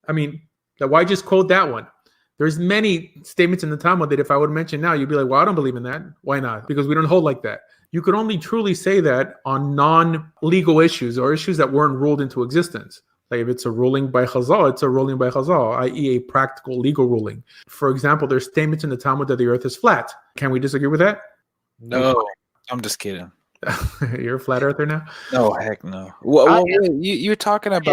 I mean, why just quote that one? There's many statements in the Talmud that if I would mention now, you'd be like, well, I don't believe in that. Why not? Because we don't hold like that. You could only truly say that on non-legal issues or issues that weren't ruled into existence. Like if it's a ruling by Chazal, it's a ruling by Chazal, i.e. a practical legal ruling. For example, there's statements in the Talmud that the earth is flat. Can we disagree with that? No, I'm just kidding. You're a flat earther now? No, heck no. Well, you're talking about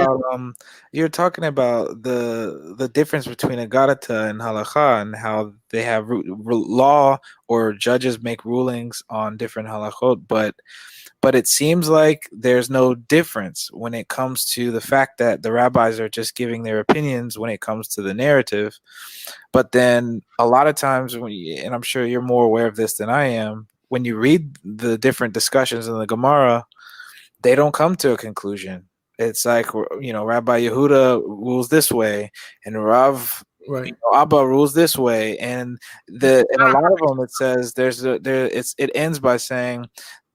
the difference between Agarata and Halakha and how they have law or judges make rulings on different halachot, but it seems like there's no difference when it comes to the fact that the rabbis are just giving their opinions when it comes to the narrative. But then a lot of times, and I'm sure you're more aware of this than I am, when you read the different discussions in the Gemara, they don't come to a conclusion. It's like, Rabbi Yehuda rules this way, and Rav Abba rules this way, and in a lot of them it says it ends by saying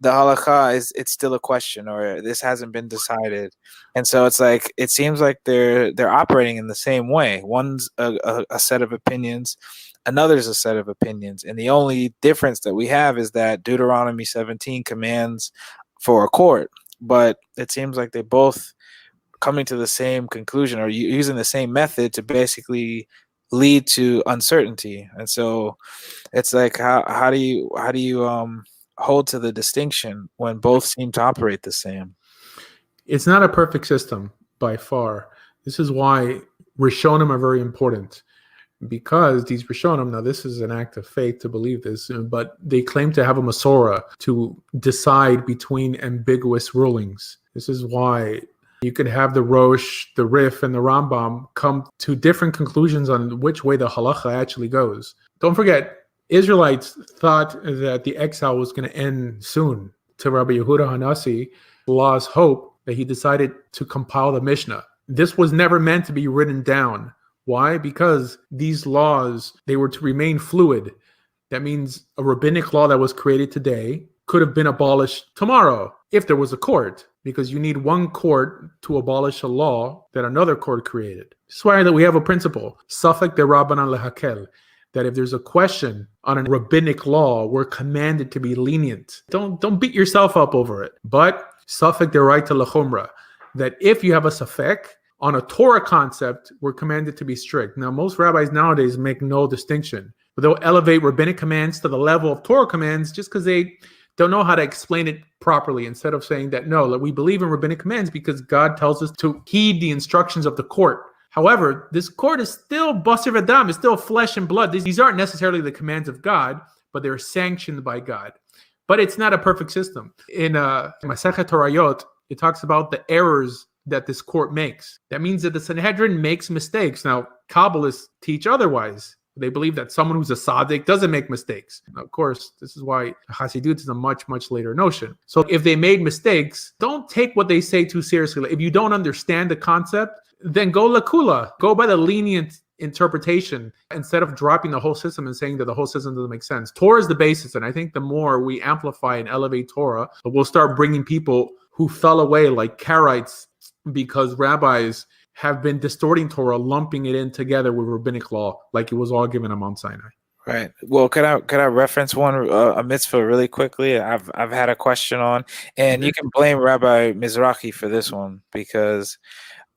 the halakha it's still a question, or this hasn't been decided, and so it's like it seems like they're operating in the same way. One's a set of opinions. Another's a set of opinions, and the only difference that we have is that Deuteronomy 17 commands for a court, but it seems like they both coming to the same conclusion or using the same method to basically lead to uncertainty. And so it's like how do you hold to the distinction when both seem to operate the same? It's not a perfect system by far. This is why Rishonim are very important. Because these Rishonim, now this is an act of faith to believe this, but they claim to have a Masorah to decide between ambiguous rulings. This is why you could have the Rosh, the Rif, and the Rambam come to different conclusions on which way the halacha actually goes. Don't forget, Israelites thought that the exile was going to end soon. To Rabbi Yehuda Hanasi, Allah's hope that he decided to compile the Mishnah. This was never meant to be written down. Why? Because these laws, they were to remain fluid. That means a rabbinic law that was created today could have been abolished tomorrow if there was a court, because you need one court to abolish a law that another court created. That's why that we have a principle, Safek de Rabbanan lehakel, that if there's a question on a rabbinic law, we're commanded to be lenient. Don't beat yourself up over it. But Safek de Raita lechumra, that if you have a Safek, on a Torah concept, we're commanded to be strict. Now, most rabbis nowadays make no distinction. But they'll elevate rabbinic commands to the level of Torah commands just because they don't know how to explain it properly, instead of saying that, no, we believe in rabbinic commands because God tells us to heed the instructions of the court. However, this court is still basar v'dam, it's still flesh and blood. These aren't necessarily the commands of God, but they're sanctioned by God. But it's not a perfect system. In Masechet Torayot, it talks about the errors that this court makes. That means that the Sanhedrin makes mistakes. Now, Kabbalists teach otherwise. They believe that someone who's a tzaddik doesn't make mistakes. Now, of course, this is why Hasidut is a much, much later notion. So if they made mistakes, don't take what they say too seriously. If you don't understand the concept, then go lakula. Go by the lenient interpretation instead of dropping the whole system and saying that the whole system doesn't make sense. Torah is the basis, and I think the more we amplify and elevate Torah, we'll start bringing people who fell away like Karaites because rabbis have been distorting Torah, lumping it in together with rabbinic law, like it was all given on Mount Sinai. Right. Well, could I reference a mitzvah really quickly? I've had a question on, and you can blame Rabbi Mizrahi for this one because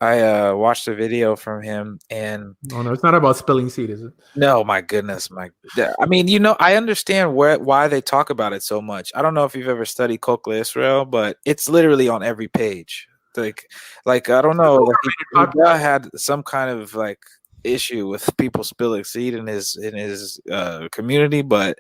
I watched a video from him, and oh no, it's not about spilling seed, is it? No, my goodness, I mean, I understand why they talk about it so much. I don't know if you've ever studied Kokla Israel, but it's literally on every page. Like I don't know, like he had some kind of like issue with people spilling seed in his community, but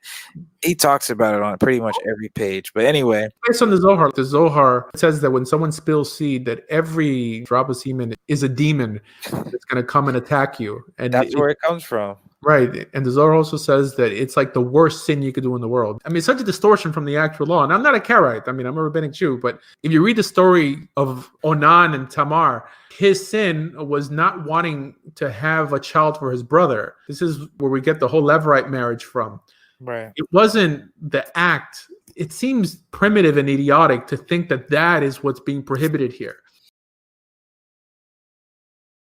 he talks about it on pretty much every page. But anyway, based on the Zohar says that when someone spills seed, that every drop of semen is a demon that's going to come and attack you, and that's where it comes from. Right. And the Zohar also says that it's like the worst sin you could do in the world. I mean, it's such a distortion from the actual law. And I'm not a Karaite. I mean, I'm a rabbinic Jew. But if you read the story of Onan and Tamar, his sin was not wanting to have a child for his brother. This is where we get the whole Levirate marriage from. Right. It wasn't the act. It seems primitive and idiotic to think that that is what's being prohibited here.